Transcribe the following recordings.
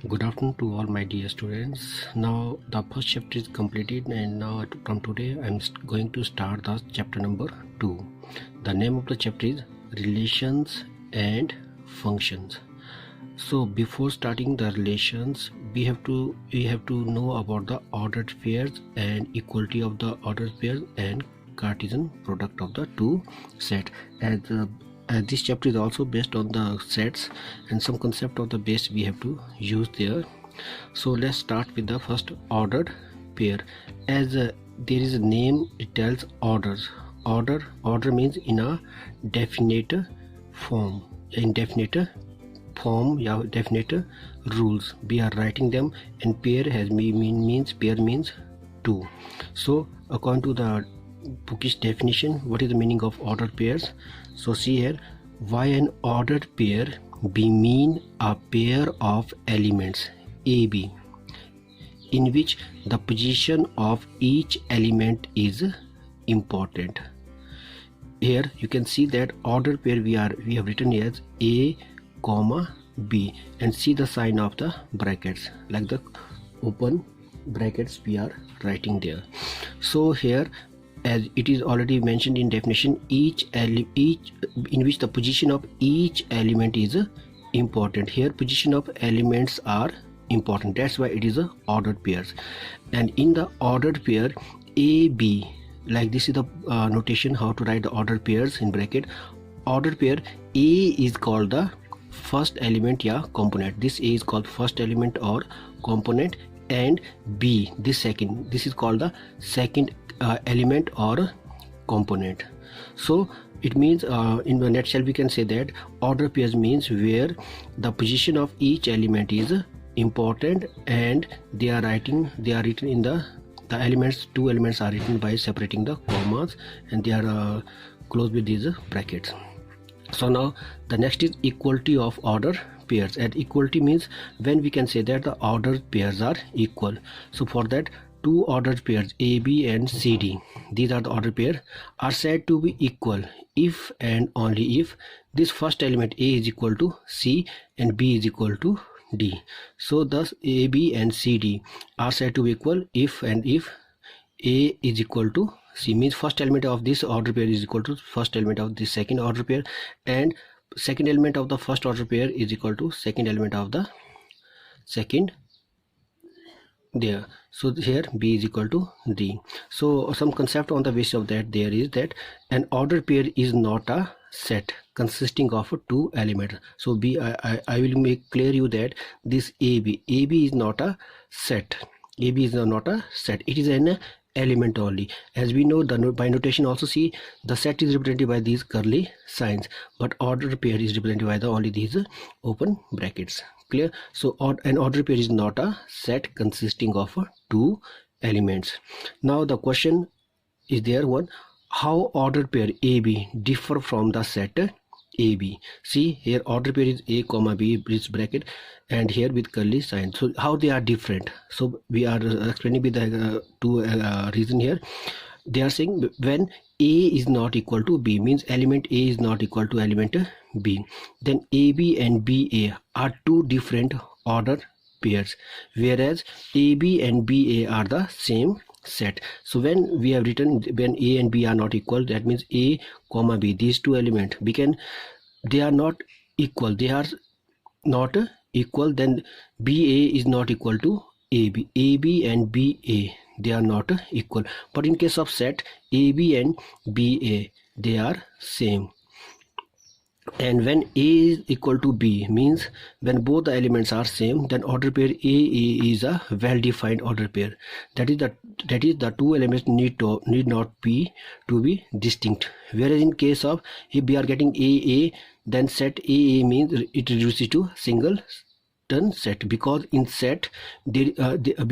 Good afternoon to all my dear students. Now the first chapter is completed, and now from today I'm going to start the chapter number 2. The name of the chapter is Relations and Functions. So before starting the relations, we have to know about the ordered pairs and equality of the ordered pairs and Cartesian product of the two sets. As this chapter is also based on the sets and some concept of the base we have to use there. So let's start with the first ordered pair. As there is a name, it tells orders. Order means in a definite form, definite rules we are writing them, and pair means two. So according to the bookish definition, what is the meaning of ordered pairs? So see here, why an ordered pair? B mean a pair of elements AB in which the position of each element is important. Here you can see that ordered pair we have written as A comma B, and see the sign of the brackets, like the open brackets we are writing there. So here, as it is already mentioned in definition, each in which the position of each element is important. Here position of elements are important, that's why it is a ordered pairs. And in the ordered pair AB, like this is the notation how to write the ordered pairs in bracket. Ordered pair, A is called the first element component. This A is called first element or component, and B this second, this is called the second element or component. So it means in the nutshell we can say that order pairs means where the position of each element is important, and they are written in the elements, two elements are written by separating the commas, and they are close with these brackets. So now the next is equality of order pairs. And equality means when we can say that the ordered pairs are equal. So for that, two ordered pairs AB and CD, these are the ordered pair, are said to be equal if and only if this first element A is equal to C and B is equal to D. So thus AB and CD are said to be equal if and if A is equal to C, means first element of this order pair is equal to first element of the second order pair, and second element of the first order pair is equal to second element of the second there. So here B is equal to D. So some concept on the basis of that there is that an ordered pair is not a set consisting of two elements. So I will make clear you that this AB is not a set. AB is not a set, it is an element only. As we know, by notation also see the set is represented by these curly signs, but ordered pair is represented by only these open brackets. Clear? So an ordered pair is not a set consisting of two elements. Now the question is there one, how ordered pair AB differ from the set AB? See here, ordered pair is A comma B bridge bracket, and here with curly sign. So how they are different? So we are explaining with the two reason here. They are saying when A is not equal to B, means element A is not equal to element B, then AB and BA are two different order pairs, whereas AB and BA are the same set. So when we have written when A and B are not equal, that means A comma B, these two elements, they are not equal, then BA is not equal to AB and BA, they are not equal. But in case of set, AB and BA, they are same. And when A is equal to B, means when both the elements are same, then order pair A is a well-defined order pair. That is the two elements need not be distinct. Whereas in case of if we are getting AA, then set AA means it reduces to single turn set, because in set we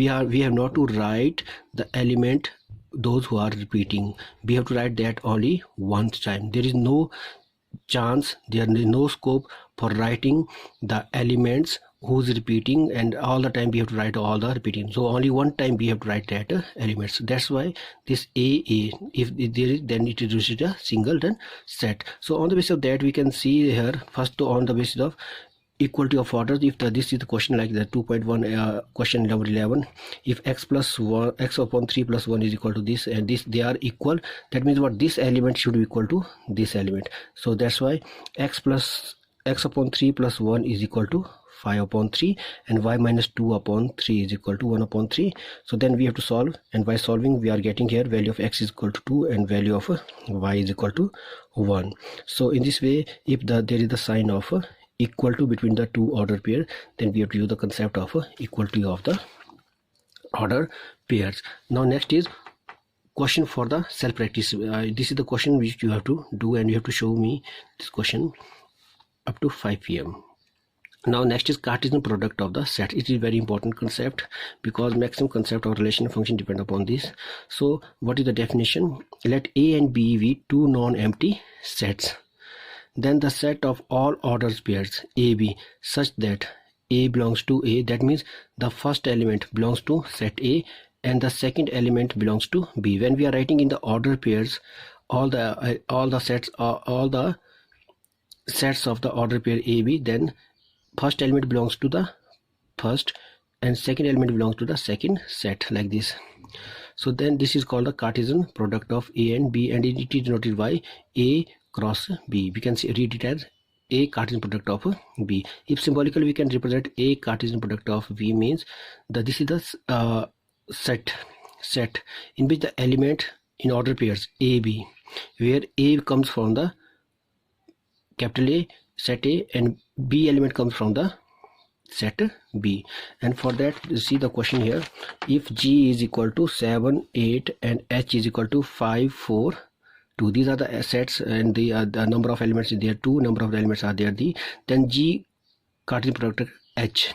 have not to write the element those who are repeating. We have to write that only one time. There is no chance, there is no scope for writing the elements who's repeating, and all the time we have to write all the repeating. So only one time we have to write that elements. That's why this AA, if there is, then it is a singleton set. So on the basis of that, we can see here first on the basis of equality of orders. If this is the question like the 2.1 question number 11, if x plus 1 x upon 3 plus 1 is equal to this and this, they are equal, that means what, this element should be equal to this element. So that's why x upon 3 plus 1 is equal to 5 upon 3, and y minus 2 upon 3 is equal to 1 upon 3. So then we have to solve, and by solving we are getting here value of x is equal to 2 and value of y is equal to 1. So in this way, if there is the sign of equal to between the two order pair, then we have to use the concept of equality of the order pairs. Now next is question for the self practice. This is the question which you have to do, and you have to show me this question up to 5 p.m. Now next is Cartesian product of the set. It is very important concept because maximum concept of relation function depend upon this. So what is the definition? Let A and B be two non-empty sets. Then the set of all orders pairs AB such that A belongs to A, that means the first element belongs to set A and the second element belongs to B. When we are writing in the order pairs, all the sets of the order pair AB, then first element belongs to the first and second element belongs to the second set, like this. So then this is called the Cartesian product of A and B, and it is denoted by A cross B. We can read it as A Cartesian product of B. If symbolically we can represent A Cartesian product of B, means that this is the set in which the element in order pairs AB, where A comes from the capital A set A and B element comes from the set B. And for that, you see the question here, if G is equal to 7, 8 and H is equal to 5, 4, 2, these are the sets, and the number of elements is there 2, number of elements are there then G Cartesian product H.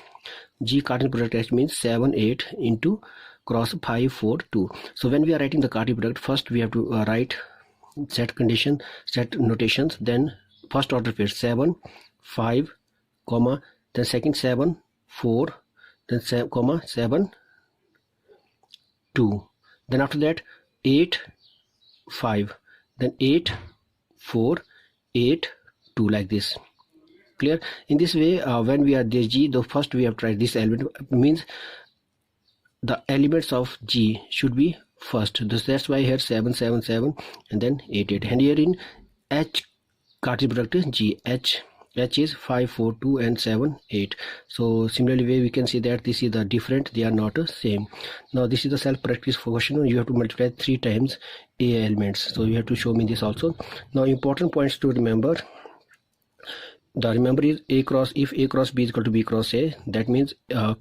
G Cartesian product H means 7, 8 into cross 5, 4, 2. So when we are writing the Cartesian product, first we have to write set condition, set notations, then first order pair 7, 5, comma, then second 7, 4, then 7, comma, 7, 2. Then after that 8, 5, then 8, 4, 8, 2, like this. Clear? In this way, when we are this G, the first we have tried this element, means the elements of G should be first. That's why here 7, 7, 7 and then 8, 8. And here in H Cartesian product G, H is 5, 4, 2 and 7, 8. So similarly way we can see that this is the different, they are not same. Now this is the self practice question. You have to multiply 3 times A elements. So you have to show me this also. Now important points to remember. The remember is A cross, if A cross B is equal to B cross A, that means A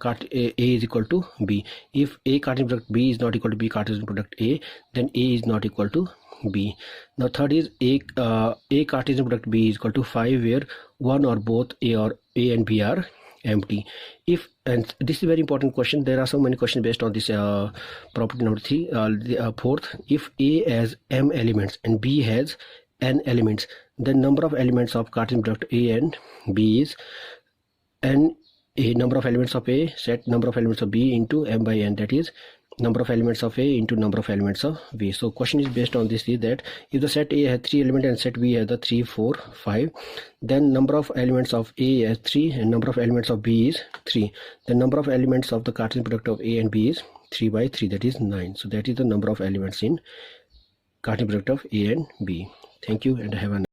is equal to B. If A Cartesian product B is not equal to B Cartesian product A, then A is not equal to B. Now third is A Cartesian product B is equal to 5, where one or both A and B are empty. If, and this is a very important question, there are so many questions based on this property number 3. Fourth, if A has M elements and B has N elements, the number of elements of Cartesian product A and B is N, a number of elements of A set number of elements of B into M by N, that is number of elements of A into number of elements of B. So question is based on this, is that if the set A has 3 elements and set B has the 3, 4, 5, then number of elements of A is 3 and number of elements of B is 3. The number of elements of the Cartesian product of A and B is 3 by 3, that is 9. So that is the number of elements in Cartesian product of A and B. Thank you and have a nice day.